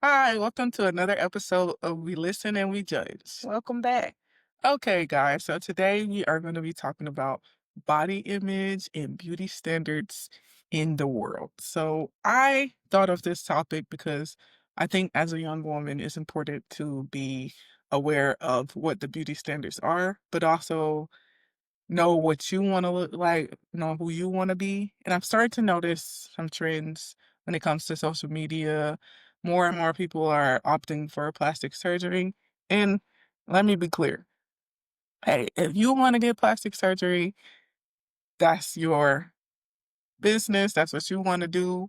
Hi, welcome to another episode of We Listen and We Judge. Welcome back. Okay, guys, so today we are going to be talking about body image and beauty standards in the world. So, I thought of this topic because I think as a young woman, it's important to be aware of what the beauty standards are, but also know what you want to look like, know who you want to be. And I've started to notice some trends when it comes to social media. More and more people are opting for plastic surgery. And let me be clear. Hey, if you want to get plastic surgery, that's your business. That's what you want to do.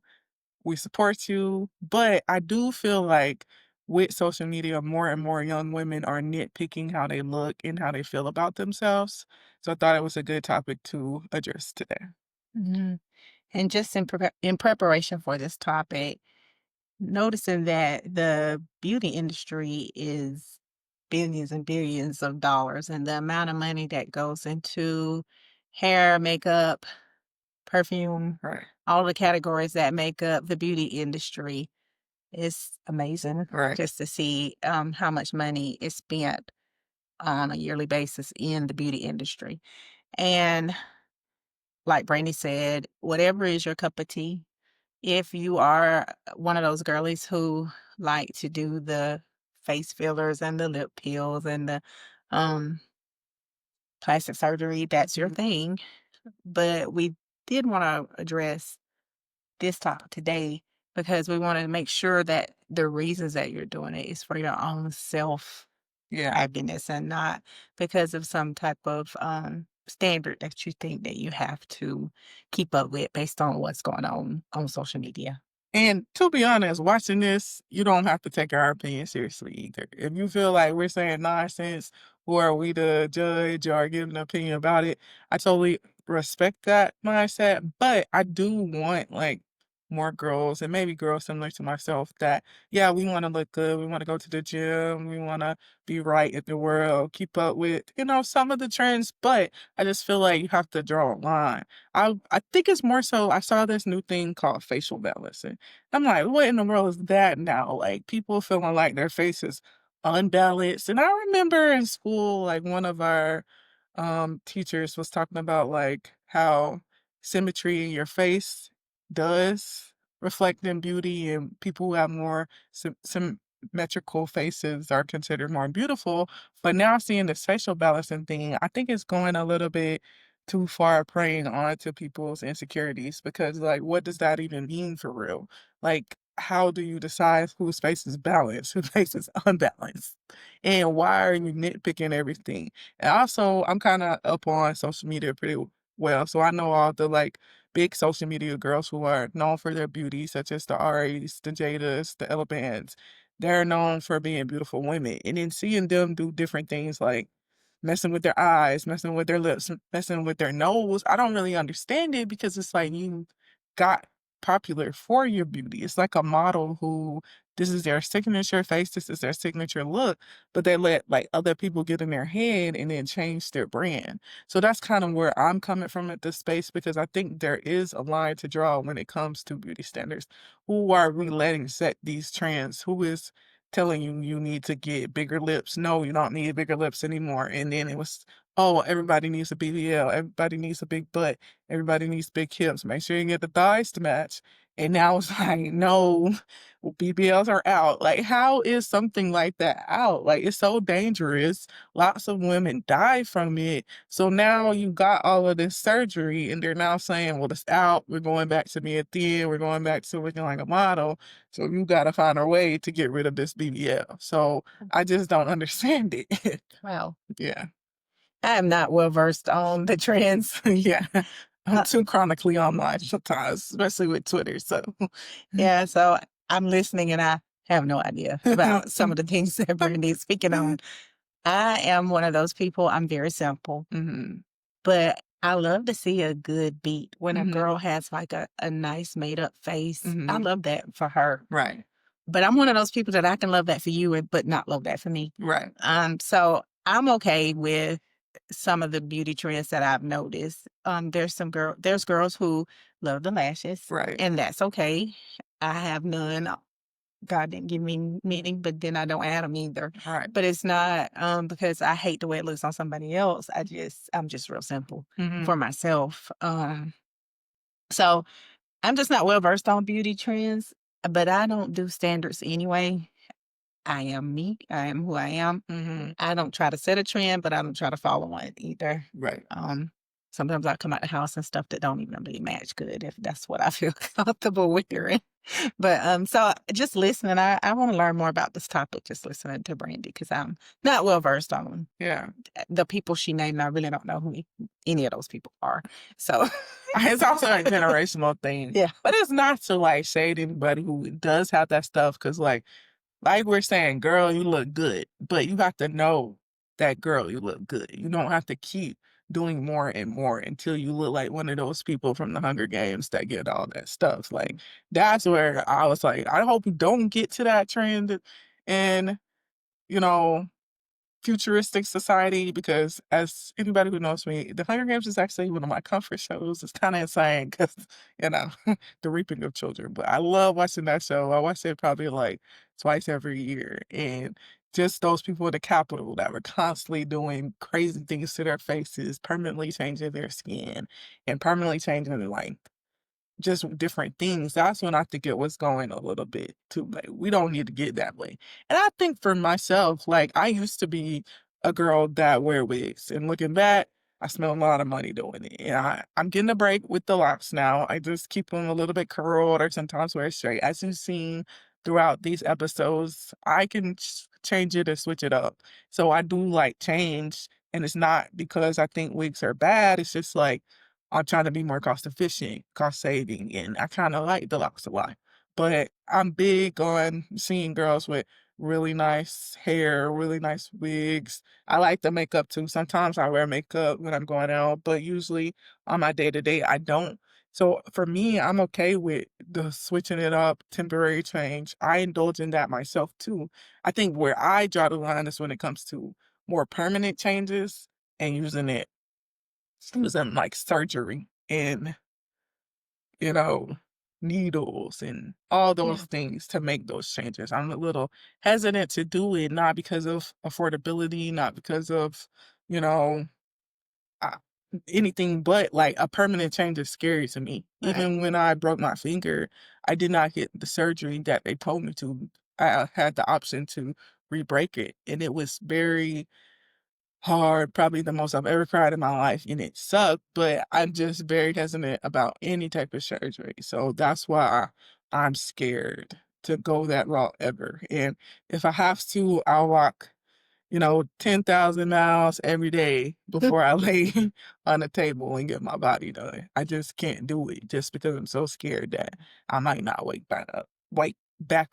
We support you. But I do feel like with social media, more and more young women are nitpicking how they look and how they feel about themselves. So I thought it was a good topic to address today. Mhm. And just in preparation for this topic, noticing that the beauty industry is billions and billions of dollars, and the amount of money that goes into hair, makeup, perfume, Right. all the categories that make up the beauty industry is amazing Right. just to see how much money is spent on a yearly basis in the beauty industry. And like Brandy said, whatever is your cup of tea. If you are one of those girlies who like to do the face fillers and the lip peels and the um plastic surgery, that's your Mhm. thing. But we did want to address this topic today because we want to make sure that the reasons that you're doing it is for your own self Yeah. happiness and not because of some type of standard that you think that you have to keep up with based on what's going on social media. And to be honest, watching this, you don't have to take our opinion seriously either. If you feel like we're saying nonsense, who are we to judge or give an opinion about it? I totally respect that mindset. But I do want like more girls and maybe girls similar to myself that, yeah, we want to look good. We want to go to the gym. We want to be right in the world, keep up with, some of the trends. But I just feel like you have to draw a line. I think it's more so I saw this new thing called facial balancing. I'm like, what in the world is that now? Like people feeling like their face is unbalanced. And I remember in school, like one of our teachers was talking about like how symmetry in your face does reflect in beauty, and people who have more symmetrical faces are considered more beautiful. But now seeing this facial balancing thing, I think it's going a little bit too far preying onto people's insecurities because like what does that even mean for real? Like how do you decide whose face is balanced, whose face is unbalanced? And why are you nitpicking everything? And also, I'm kinda up on social media pretty well, so I know all the, like, big social media girls who are known for their beauty, such as the Aries, the Jadas, the Ella Bands. They're known for being beautiful women, and then seeing them do different things like messing with their eyes, messing with their lips, messing with their nose, I don't really understand it because it's like you got popular for your beauty. It's like a model who this is their signature face, this is their signature look, but they let like other people get in their head and then change their brand. So that's kind of where I'm coming from at this space because I think there is a line to draw when it comes to beauty standards. Who are we letting set these trends? Who is telling you you need to get bigger lips? No, you don't need bigger lips anymore. And then it was, oh, everybody needs a BBL, everybody needs a big butt, everybody needs big hips. Make sure you get the thighs to match. And now it's like, no, BBLs are out. Like, how is something like that out? Like, it's so dangerous. Lots of women die from it. So now you got all of this surgery, and they're now saying, well, it's out. We're going back to being thin. We're going back to looking like a model. So you got to find a way to get rid of this BBL. So I just don't understand it. Well, Yeah. I am not well versed on the trends. Yeah. I'm Uh, too chronically online sometimes, especially with Twitter. So, yeah, so I'm listening and I have no idea about some of the things that Brandy's speaking on. I am one of those people, I'm very simple, Mhm. but I love to see a good beat when a Mhm. girl has like a nice made up face. I Mhm. love that for her. Right. But I'm one of those people that I can love that for you but not love that for me. Right. So I'm okay with some of the beauty trends that I've noticed. There's girls who love the lashes, Right. and that's okay. I have none. God didn't give me many, but then I don't add them either. Right. But it's not because I hate the way it looks on somebody else. I'm just real simple Mhm. for myself. So I'm just not well versed on beauty trends, but I don't do standards anyway. I am me. I am who I am. Mhm. I don't try to set a trend, but I don't try to follow one either. Right. Sometimes I come out the house and stuff that don't even really match good if that's what I feel comfortable wearing. But so just listening, I want to learn more about this topic. Just listening to Brandy because I'm not well versed on Yeah. the people she named. I really don't know who any of those people are. So It's also a generational thing. yeah, But it's not to like shade anybody who does have that stuff because like we're saying, girl, you look good. But you have to know that girl, you look good. You don't have to keep doing more and more until you look like one of those people from the Hunger Games that get all that stuff. Like that's where I was like, I hope you don't get to that trend and you know futuristic society because as anybody who knows me, The Hunger Games is actually one of my comfort shows. It's kind of insane because, you know, the reaping of children. But I love watching that show. I watch it probably like twice every year. And just those people in the Capitol that were constantly doing crazy things to their faces, permanently changing their skin and permanently changing their life just different things. That's when I think it was going a little bit too like we don't need to get that way. And I think for myself, like I used to be a girl that wear wigs, and looking back, I spent a lot of money doing it. And I'm getting a break with the locks now. I just keep them a little bit curled or sometimes wear it straight. As you've seen throughout these episodes, I can change it or switch it up. So I do like change, and it's not because I think wigs are bad. It's just like I'm trying to be more cost efficient, cost saving, and I kind of like the locks a lot. But I'm big on seeing girls with really nice hair, really nice wigs. I like the makeup too. Sometimes I wear makeup when I'm going out, but usually on my day to day, I don't. So for me, I'm okay with the switching it up, temporary change. I indulge in that myself too. I think where I draw the line is when it comes to more permanent changes and using like surgery and, you know, needles and all yeah, those things to make those changes. I'm a little hesitant to do it, not because of affordability, not because of, you know, uh, anything but like a permanent change is scary to me. right. Even when I broke my finger, I did not get the surgery that they told me to. I had the option to re-break it, and it was very hard, probably the most I've ever cried in my life, and it sucked, but I'm just very hesitant about any type of surgery. So that's why I'm scared to go that route ever. And if I have to, I'll walk 10,000 miles every day before I lay on a table and get my body done. I just can't do it just because I'm so scared that I might not wake back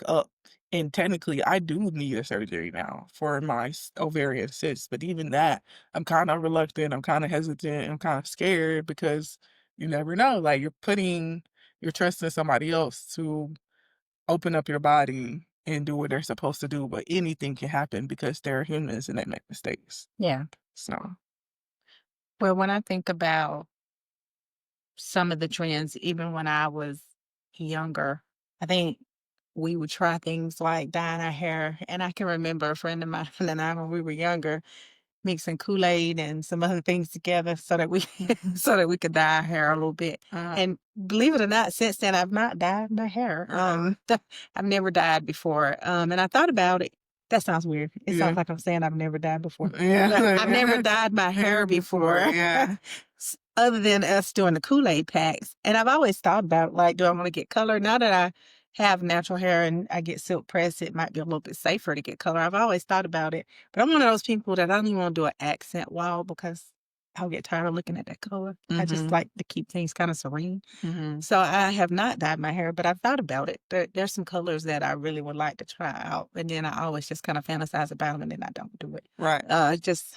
up. And technically, I do need a surgery now for my ovarian cyst, but even that, I'm kind of reluctant. I'm kind of hesitant. I'm kind of scared because you never know. Like you're putting your trust in somebody else to open up your body and do what they're supposed to do, but anything can happen because they're humans and they make mistakes. Yeah. So, Well, when I think about some of the trends, even when I was younger, I think we would try things like dyeing our hair. And I can remember a friend of mine and I, when we were younger, mixing Kool-Aid and some other things together so that we mhm. so that we could dye our hair a little bit. uh, And believe it or not, since then I've not dyed my hair. I've never dyed before. And I thought about it. That sounds weird. It sounds yeah, like I'm saying I've never dyed before. But I've never yeah, dyed my hair before. yeah, Other than us doing the Kool-Aid packs. And I've always thought about like, do I want to get color? Now that I have natural hair and I get silk pressed, it might be a little bit safer to get color. I've always thought about it. But I'm one of those people that I don't even want to do an accent wall because I'll get tired of looking at that color. I just hmm like to keep things kind of serene. hmm So I have not dyed my hair, but I've thought about it. There's some colors that I really would like to try out. And then I always just kind of fantasize about them and then I don't do it. right, Just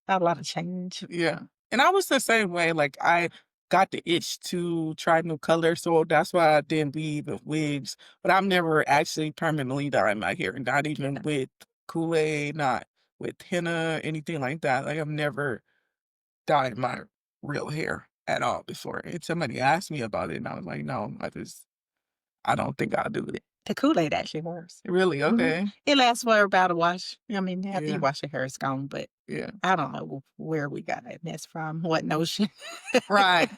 not a lot of change. yeah. And I was the same way. Like I got the itch to try new colors, so that's why I didn't leave with wigs. But I've never actually permanently dyed my hair, not even with Kool Aid, not with henna, anything like that. Like I've never dyed my real hair at all before. And somebody asked me about it, and I was like, "No, I don't think I'll do it." The Kool-Aid actually works. Really? Mhm. Okay. It lasts for about a wash. I mean, after Yeah. you wash your hair, it's gone, but Yeah. I don't know where we got that mess from, what notion. Right.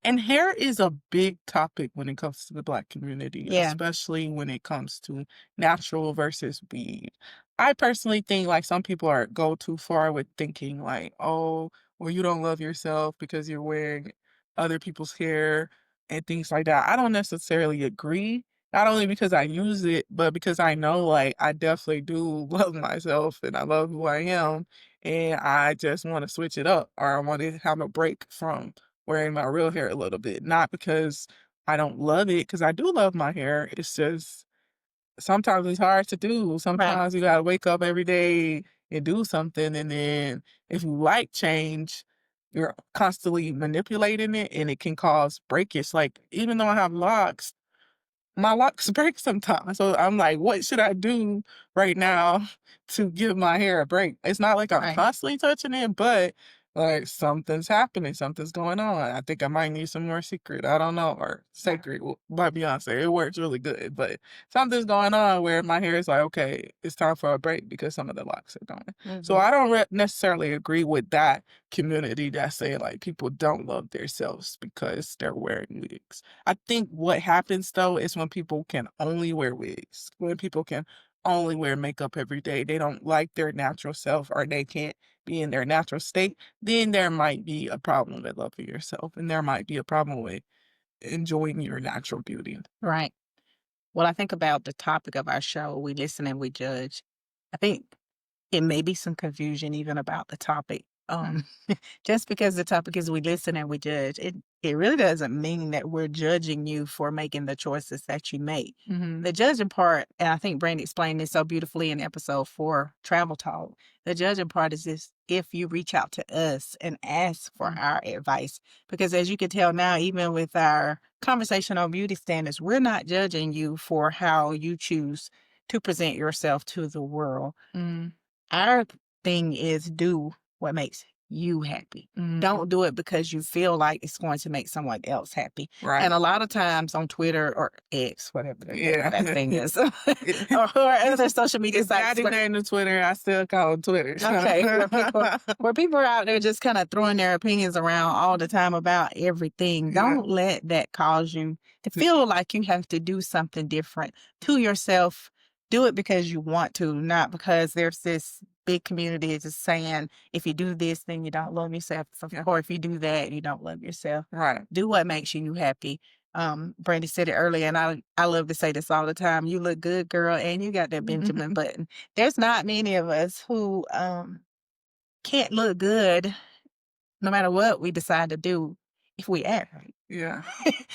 And hair is a big topic when it comes to the Black community, Yeah. especially when it comes to natural versus weed. I personally think like some people are go too far with thinking like, oh, well, you don't love yourself because you're wearing other people's hair and things like that. I don't necessarily agree. Not only because I use it, but because I know like I definitely do love myself and I love who I am. And I just want to switch it up or I want to have a break from wearing my real hair a little bit. Not because I don't love it, because I do love my hair. It's just sometimes it's hard to do. Right. Sometimes you gotta wake up every day and do something, and then if you like change, you're constantly manipulating it, and it can cause breakage. Like, even though I have locks, my locks break sometimes. So I'm like, what should I do right now to give my hair a break? It's not like I'm Right. constantly touching it, but like something's happening, something's going on. I think I might need some more secret. I don't know, or sacred by Beyonce. It works really good, but something's going on where my hair is like, okay, it's time for a break because some of the locks are gone. So Mhm. I don't necessarily agree with that community that say like people don't love themselves because they're wearing wigs. I think what happens though is when people can only wear wigs, when people can only wear makeup every day, they don't like their natural self or they can't be in their natural state, then there might be a problem with loving yourself and there might be a problem with enjoying your natural beauty. Right. Well, I think about the topic of our show, We Listen and We Judge. I think it may be some confusion even about the topic. Just because the topic is we listen and we judge, it really doesn't mean that we're judging you for making the choices that you make. Mm-hmm. The judging part, and I think Brandy explained this so beautifully in episode 4, Travel Talk. The judging part is this: if you reach out to us and ask for our advice, because as you can tell now, even with our conversation on beauty standards, we're not judging you for how you choose to present yourself to the world. Mm-hmm. Our thing is do what makes you happy. Mm-hmm. Don't do it because you feel like it's going to make someone else happy. Right. And a lot of times on Twitter or X, whatever that thing is, or Yeah. other social media It's sites. not named Twitter. I still call it Twitter. Okay, where people are out there just kind of throwing their opinions around all the time about everything. Yeah. Don't let that cause you to feel like you have to do something different to yourself. Do it because you want to, not because there's this big community just saying, if you do this, then you don't love yourself. Yeah. Or if you do that, you don't love yourself. Right. Do what makes you happy. Brandy said it earlier, and I love to say this all the time. You look good, girl, and you got that Benjamin Button. There's not many of us who can't look good no matter what we decide to do if we act right. Yeah.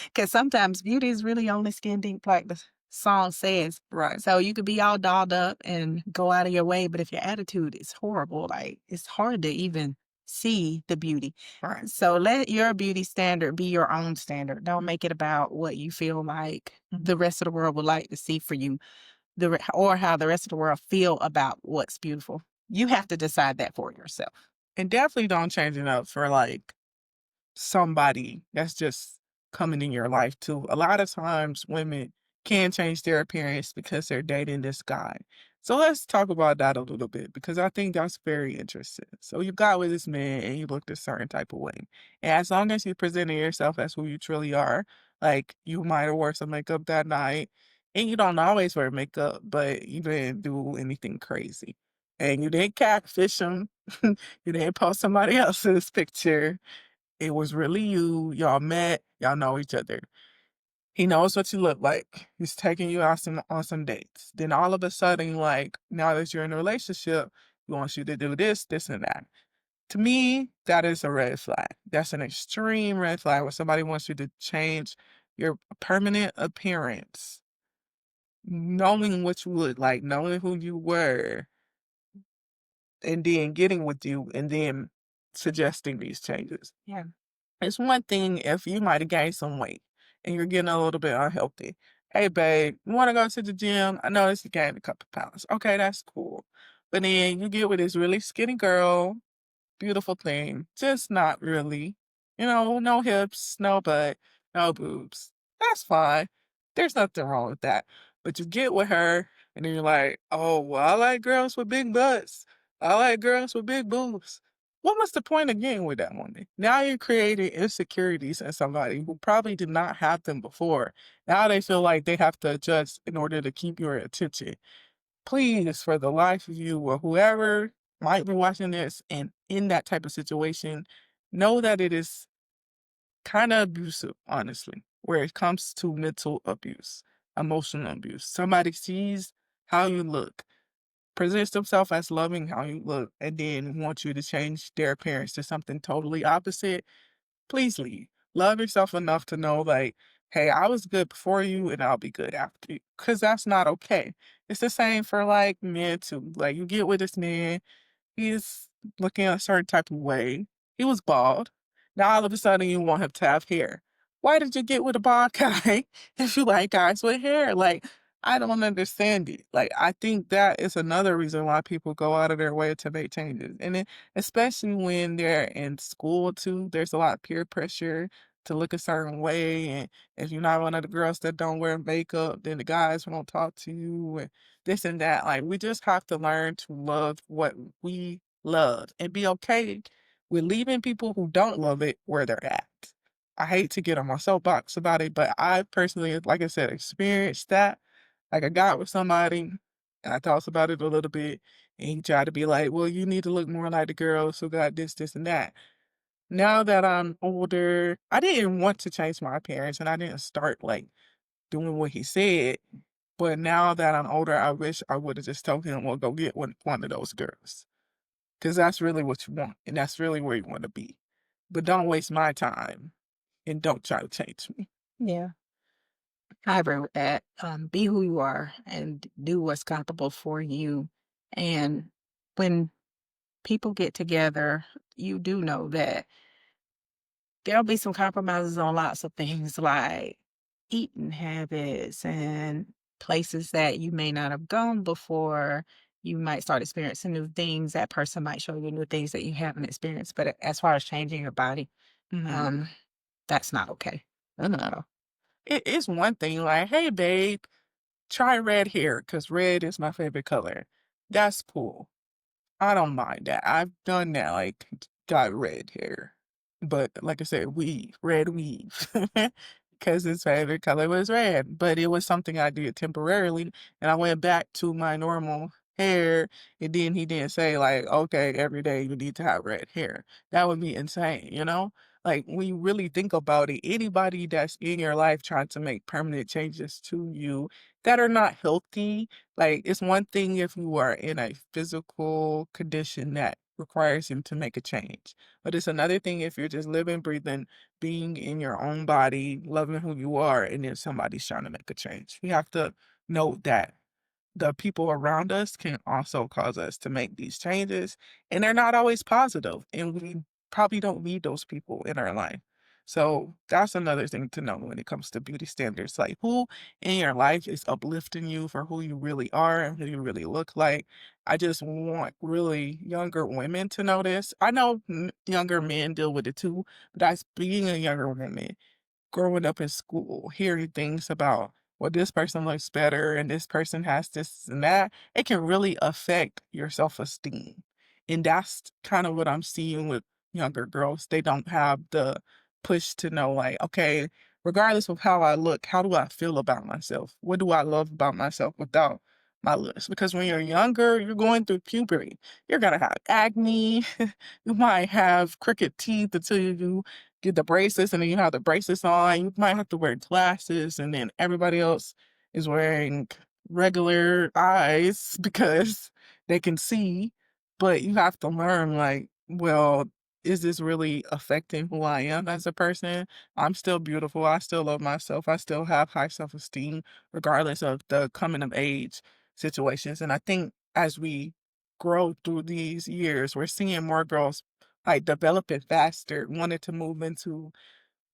Because sometimes beauty is really only skin deep, like the song says. Right. So you could be all dolled up and go out of your way, but if your attitude is horrible, like it's hard to even see the beauty. Right. So let your beauty standard be your own standard. Don't make it about what you feel like the rest of the world would like to see for you, or how the rest of the world feel about what's beautiful. You have to decide that for yourself. And definitely don't change it up for like somebody that's just coming in your life too. A lot of times women can change their appearance because they're dating this guy. So let's talk about that a little bit because I think that's very interesting. So you got with this man and you looked a certain type of way. And as long as you presented yourself as who you truly are, like you might have wore some makeup that night and you don't always wear makeup, but you didn't do anything crazy. And you didn't catfish him. You didn't post somebody else's picture. It was really you. Y'all met. Y'all know each other. He knows what you look like. He's taking you out on some dates. Then all of a sudden, like now that you're in a relationship, he wants you to do this, this, and that. To me, that is a red flag. That's an extreme red flag where somebody wants you to change your permanent appearance, knowing what you look like, knowing who you were, and then getting with you, and then suggesting these changes. Yeah. It's one thing if you might have gained some weight and you're getting a little bit unhealthy. Hey, babe, you want to go to the gym? I noticed you gained a couple pounds. Okay, that's cool. But then you get with this really skinny girl, beautiful thing, just not really. You know, no hips, no butt, no boobs. That's fine. There's nothing wrong with that. But you get with her, and then you're like, "Oh, well, I like girls with big butts. I like girls with big boobs." What was the point of getting with that woman? Now you're creating insecurities in somebody who probably did not have them before. Now they feel like they have to adjust in order to keep your attention. Please, for the life of you or whoever might be watching this and in that type of situation, know that it is kind of abusive, honestly, where it comes to mental abuse, emotional abuse. Somebody sees how you look, presents themselves as loving how you look, and then want you to change their appearance to something totally opposite. Please leave. Love yourself enough to know, like, hey, I was good before you and I'll be good after you. Cause that's not okay. It's the same for like men too. Like you get with this man, he's looking a certain type of way. He was bald. Now all of a sudden you want him to have hair. Why did you get with a bald guy if you like guys with hair? Like, I don't understand it. Like, I think that is another reason why people go out of their way to make changes. And then, especially when they're in school too, there's a lot of peer pressure to look a certain way. And if you're not one of the girls that don't wear makeup, then the guys won't talk to you. And this and that. Like, we just have to learn to love what we love and be okay with leaving people who don't love it where they're at. I hate to get on my soapbox about it, but I personally, like I said, experienced that. Like, I got with somebody and I talked about it a little bit, and he tried to be like, well, you need to look more like the girls who got this, this, and that. Now that I'm older, I didn't want to change my appearance and I didn't start like doing what he said. But now that I'm older, I wish I would have just told him, well, go get one of those girls. Because that's really what you want. And that's really where you want to be. But don't waste my time and don't try to change me. Yeah, I agree with that. Be who you are and do what's comfortable for you. And when people get together, you do know that there'll be some compromises on lots of things like eating habits and places that you may not have gone before. You might start experiencing new things. That person might show you new things that you haven't experienced. But as far as changing your body, Mhm. um, that's not okay. No. It is one thing like, hey, babe, try red hair because red is my favorite color. That's cool. I don't mind that. I've done that, like, got red hair. But like I said, weave, red weave. Because his favorite color was red. But it was something I did temporarily. And I went back to my normal hair. And then he didn't say, like, okay, every day you need to have red hair. That would be insane, you know? Like, when you really think about it, anybody that's in your life trying to make permanent changes to you that are not healthy, like, it's one thing if you are in a physical condition that requires you to make a change, but it's another thing if you're just living, breathing, being in your own body, loving who you are, and then somebody's trying to make a change. We have to note that the people around us can also cause us to make these changes, and they're not always positive, and we probably don't need those people in our life. So that's another thing to know when it comes to beauty standards. Like, who in your life is uplifting you for who you really are and who you really look like. I just want really younger women to know this. I know younger men deal with it too, but as being a younger woman, growing up in school, hearing things about, well, this person looks better and this person has this and that, it can really affect your self esteem. And that's kind of what I'm seeing with younger girls. They don't have the push to know, like, okay, regardless of how I look, how do I feel about myself? What do I love about myself without my looks? Because when you're younger, you're going through puberty. You're going to have acne. You might have crooked teeth until you get the braces and then you have the braces on. You might have to wear glasses and then everybody else is wearing regular eyes because they can see. But you have to learn, like, well, is this really affecting who I am as a person? I'm still beautiful. I still love myself. I still have high self esteem, regardless of the coming of age situations. And I think as we grow through these years, we're seeing more girls like developing faster, wanted to move into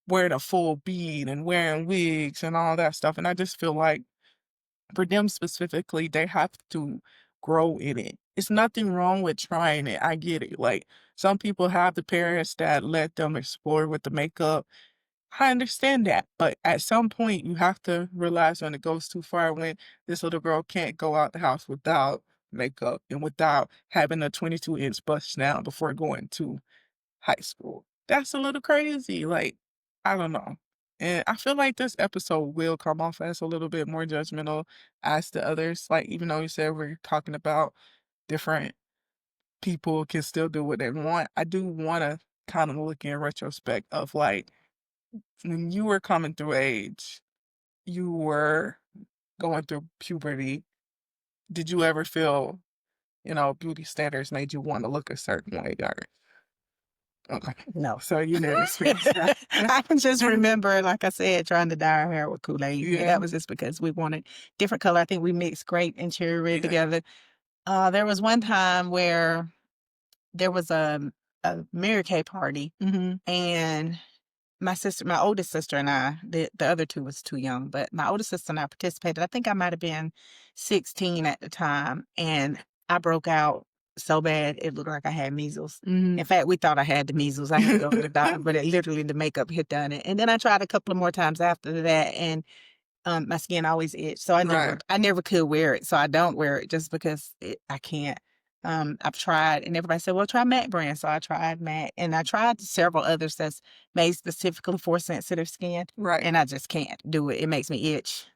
wearing a full bead and wearing wigs and all that stuff. And I just feel like for them specifically, they have to grow in it. It's nothing wrong with trying it. I get it. Like some people have the parents that let them explore with the makeup I understand that, but at some point you have to realize when it goes too far when this little girl can't go out the house without makeup and without having a 22-inch bust down before going to high school. That's a little crazy. Like, I don't know. And I feel like this episode will come off as a little bit more judgmental as the others. Like, even though you said we're talking about different people can still do what they want, I do want to kind of look in retrospect of like when you were coming through age, you were going through puberty. Did you ever feel, beauty standards made you want to look a certain way? Or, okay. No. So you never experienced that. I can just remember, like I said, trying to dye our hair with Kool-Aid. Yeah. That was just because we wanted different color. I think we mixed grape and cherry red Yeah. together. There was one time where there was a Mary Kay party, and my oldest sister and I, the other two was too young, but my oldest sister and I participated. I think I might have been 16 at the time, and I broke out so bad it looked like I had measles. In fact, we thought I had the measles. I had to go to the doctor, but it literally the makeup had done it. And then I tried a couple of more times after that, and my skin always itched, so Right. I never could wear it. So I don't wear it just because I can't. I've tried, and everybody said, "Well, try MAC brand." So I tried MAC, and I tried several others that's made specifically for sensitive skin, Right. and I just can't do it. It makes me itch,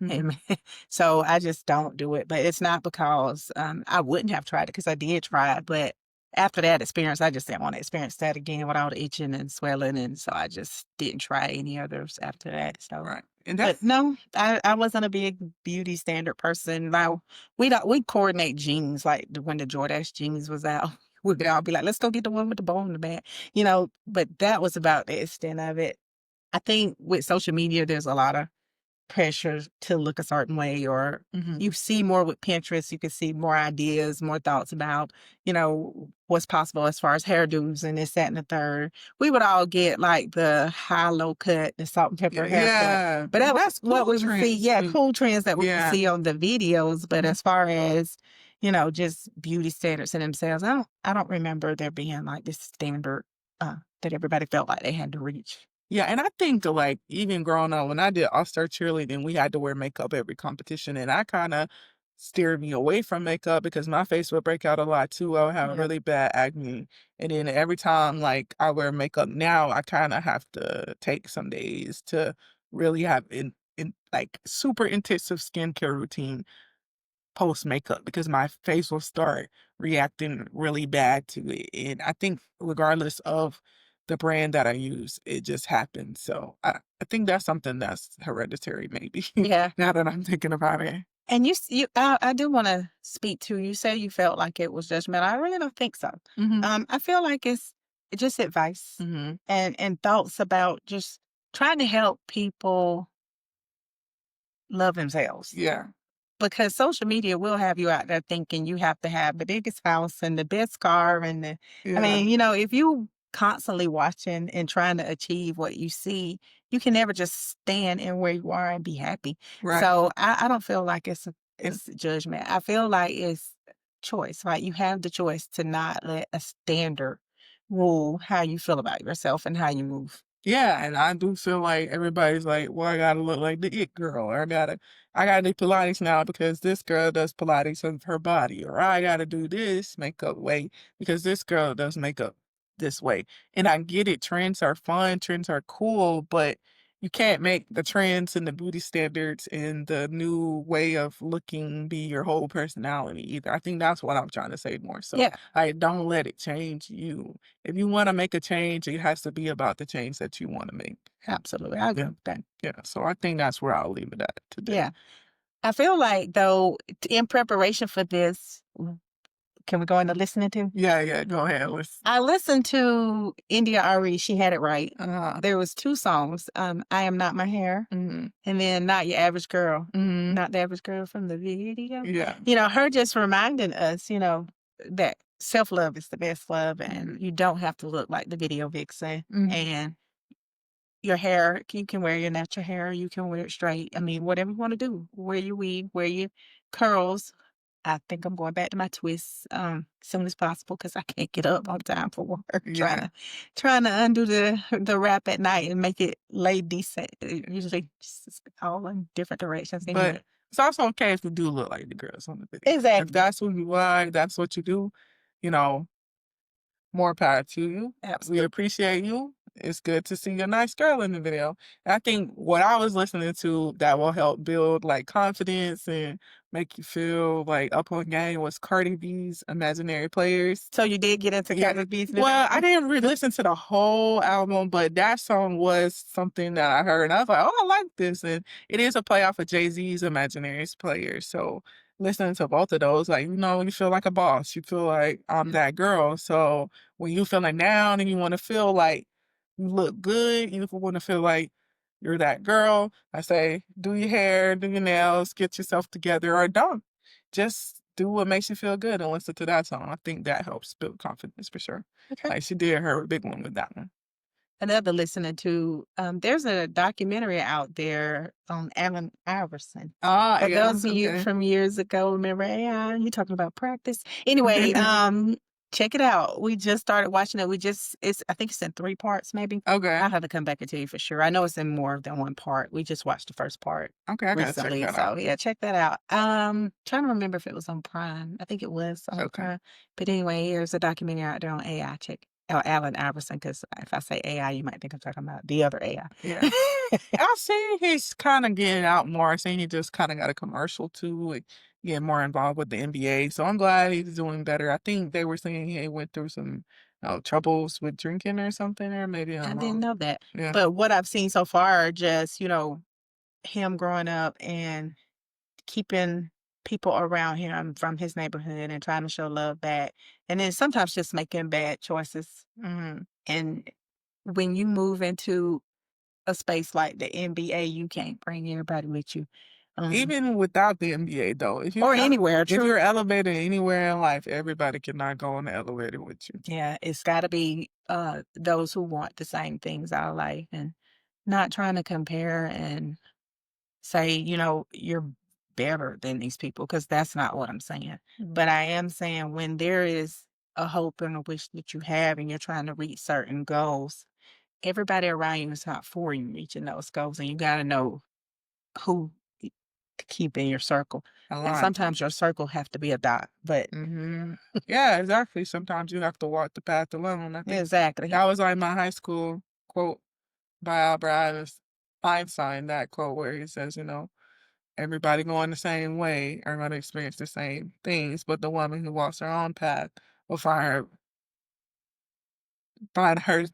so I just don't do it. But it's not because I wouldn't have tried it, because I did try it, but after that experience, I just didn't want to experience that again with all the itching and swelling, and so I just didn't try any others after that. So. Right. And But that's no, I wasn't a big beauty standard person. Now we coordinate jeans, like when the Jordache jeans was out. We'd all be like, let's go get the one with the bow in the back. But that was about the extent of it. I think with social media there's a lot of pressure to look a certain way, or you see more with Pinterest. You can see more ideas, more thoughts about, what's possible as far as hairdos and this, that, and the third. We would all get like the high low cut, the salt and pepper haircut. yeah. But that was That's what cool we would see. trends Yeah, too. cool trends that we would Yeah. see on the videos. But Mhm. as far as, just beauty standards in themselves, I don't remember there being like this standard that everybody felt like they had to reach. Yeah, and I think like even growing up when I did all-star cheerleading, we had to wear makeup every competition, and I kinda steered me away from makeup because my face would break out a lot too. I would have Yeah. really bad acne. And then every time like I wear makeup now, I kinda have to take some days to really have in like super intensive skincare routine post makeup because my face will start reacting really bad to it. And I think regardless of the brand that I use, it just happens. So I think that's something that's hereditary, maybe. Yeah. Now that I'm thinking about it. And I do want to speak to, you say you felt like it was judgmental. I really don't think so. I feel like it's just advice Hmm. and thoughts about just trying to help people love themselves. Yeah. Because social media will have you out there thinking you have to have the biggest house and the best car I Yeah. mean, if you constantly watching and trying to achieve what you see, you can never just stand in where you are and be happy. Right. So I don't feel like And it's judgment. I feel like it's choice, right? You have the choice to not let a standard rule how you feel about yourself and how you move. yeah, and I do feel like everybody's like, well, I gotta look like the it girl, or I gotta do Pilates now because this girl does Pilates of her body, or I gotta do this makeup way because this girl does makeup this way. And I get it, trends are fun, trends are cool, but you can't make the trends and the beauty standards and the new way of looking be your whole personality either. I think that's what I'm trying to say more so. Yeah, I don't let it change you. If you want to make a change, it has to be about the change that you want to make. absolutely. I agree Yeah. with that. Yeah. So I think that's where I'll leave it at today. Yeah. I feel like though, in preparation for this, can we go into listening to? Yeah. Yeah. Go ahead. Let's. I listened to India Ari. She had it right. Uh, There was two songs. I Am Not My Hair, mm, and then Not Your Average Girl. mm, Not the average girl from the video. yeah. Her just reminding us, that self-love is the best love, and you don't have to look like the video vixen. Mhm. And your hair, you can wear your natural hair, you can wear it straight. I mean, whatever you want to do. Wear your weave, wear your curls, I think I'm going back to my twists, soon as possible because I can't get up on time for work. Yeah. Trying to undo the wrap at night and make it lay decent. It usually just all in different directions But anyway. it's also okay if you do look like the girls on the video. If Exactly. that's who you are, that's what you do, you know, more power to you. We Absolutely. appreciate you. It's good to see a nice girl in the video. And I think what I was listening to that will help build like confidence and make you feel like up on game was Cardi B's Imaginary Players. So you did get into Yeah. Cardi B's Well, I didn't really listen to the whole album, but that song was something that I heard, and I was like, "Oh, I like this." And it is a play off of Jay-Z's Imaginaries Players. So listening to both of those, like, you feel like a boss. You feel like I'm that girl. So when you feeling down and you want to feel like you look good, you want to feel like you're that girl, I say, do your hair, do your nails, get yourself together, or don't. Just do what makes you feel good and listen to that song. I think that helps build confidence for sure. Okay. Like she did her big one with that one. Another listener to, there's a documentary out there on Allen Iverson. Ah, For yeah, those of you okay. from years ago, remember AI? You talking about practice? Anyway, check it out. We just started watching it. I think it's in 3 parts, maybe. Okay. I'll have to come back and tell you for sure. I know it's in more than 1 part. We just watched the first part Okay, I gotta check recently, that so out. yeah, check that out. Trying to remember if it was on Prime. I think it was on Okay. Prime. But anyway, there's a documentary out there on AI. Check Allen Iverson, because if I say AI, you might think I'm talking about the other AI. Yeah. I see he's kind of getting out more. I see he just kind of got a commercial too, like getting more involved with the NBA. So I'm glad he's doing better. I think they were saying he went through some troubles with drinking or something, or maybe I I'm didn't wrong. know that. Yeah. But what I've seen so far are just, him growing up and keeping people around him from his neighborhood and trying to show love back. And then sometimes just making bad choices. And when you move into a space like the NBA, you can't bring everybody with you. Even without the NBA though, Or anywhere, if true. you're elevated anywhere in life, everybody cannot go on the elevator with you. Yeah, it's got to be those who want the same things out of life and not trying to compare and say, you're better than these people, because that's not what I'm saying. But I am saying when there is a hope and a wish that you have and you're trying to reach certain goals, everybody around you is not for you reaching those goals. And you got to know who to keep in your circle. A And lot. sometimes your circle have to be a dot, but Yeah, exactly. Sometimes you have to walk the path alone. I think exactly. that was like my high school quote by Albert Einstein, that quote where he says, everybody going the same way are going to experience the same things, but the woman who walks her own path will find her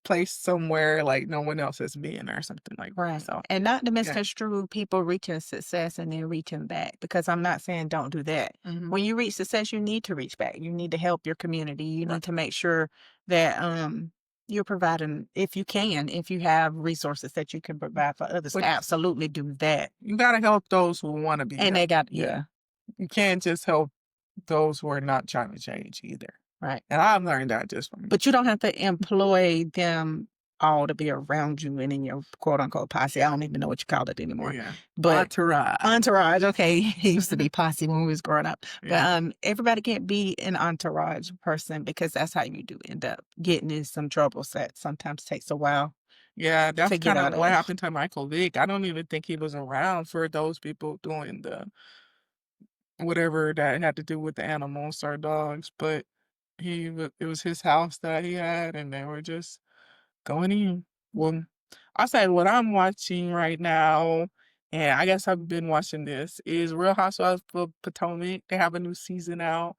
place somewhere like no one else has been or something like that. Right. So, And not to yeah. misconstrue people reaching success and then reaching back, because I'm not saying don't do that. Mhm. When you reach success, you need to reach back. You need to help your community. You Right. need to make sure that you're providing, if you can, if you have resources that you can provide for others, But absolutely do that. you got to help those who want to be And they helped. got, Yeah. You can't just help those who are not trying to change either. right. And I've learned that just from But you don't have to employ them all to be around you and in your quote unquote posse. I don't even know what you call it anymore. yeah. But Entourage. entourage, okay. It used to be posse when we was growing up. Yeah. But everybody can't be an entourage person, because that's how you do end up getting in some troubles that sometimes takes a while Yeah, that's to get kind out of of. what happened to Michael Vick. I don't even think he was around for those people doing the whatever that had to do with the animals or dogs, but it was his house that he had, and they were just going in. Well, I say what I'm watching right now, and I guess I've been watching this, is Real Housewives of Potomac. They have a new season out.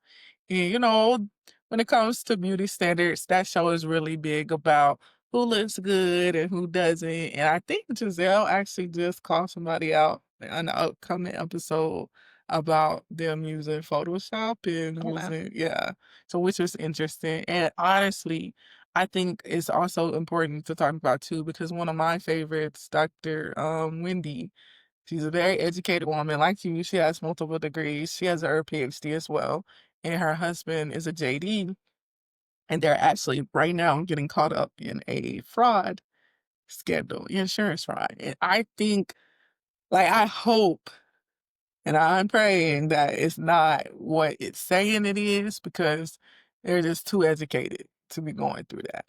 And when it comes to beauty standards, that show is really big about who looks good and who doesn't. And I think Giselle actually just called somebody out in the upcoming episode about them using Photoshop and Oh, wow. yeah. So which was interesting. And honestly, I think it's also important to talk about too, because one of my favorites, Dr. Wendy, she's a very educated woman like you. She has multiple degrees. She has her PhD as well. And her husband is a JD. And they're actually right now getting caught up in a fraud scandal, insurance fraud. And I think, like, I hope And I'm praying that it's not what it's saying it is because they're just too educated to be going through that.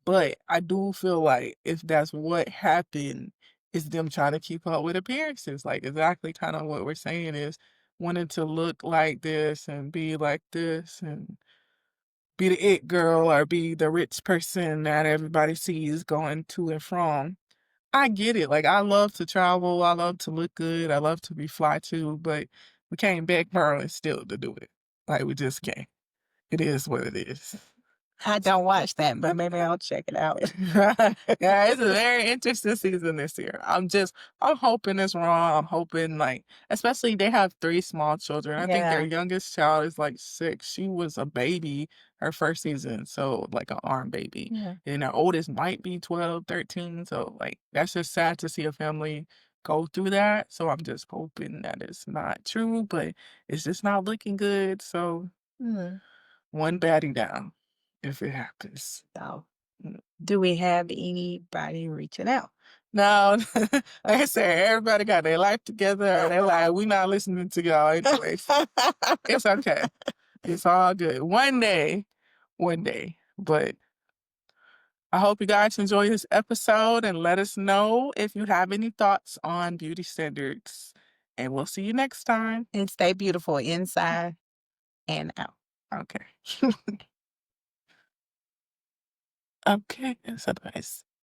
But I do feel like if that's what happened, it's them trying to keep up with appearances. Like exactly kind of what we're saying is wanting to look like this and be like this and be the it girl or be the rich person that everybody sees going to and from. I get it. Like I love to travel. I love to look good. I love to be fly too, but we can't beg, borrow, and steal to do it. Like we just can't. It is what it is. I don't watch that, but maybe I'll check it out. Yeah, it's a very interesting season this year. I'm hoping it's wrong. I'm hoping like, especially they have 3 small children. I think their Yeah. youngest child is like 6. She was a baby her first season, so like an arm baby. Yeah. And their oldest might be 12, 13. So like that's just sad to see a family go through that. So I'm just hoping that it's not true, but it's just not looking good. So Mm. one baddie down if it happens. So, Mm. do we have anybody reaching out? No, like I said, everybody got their life together. And they're like, we not listening to y'all anyway. It's okay. It's all good. One day. But I hope you guys enjoy this episode and let us know if you have any thoughts on beauty standards. And we'll see you next time. And stay beautiful inside and out. Okay. Okay. That's nice.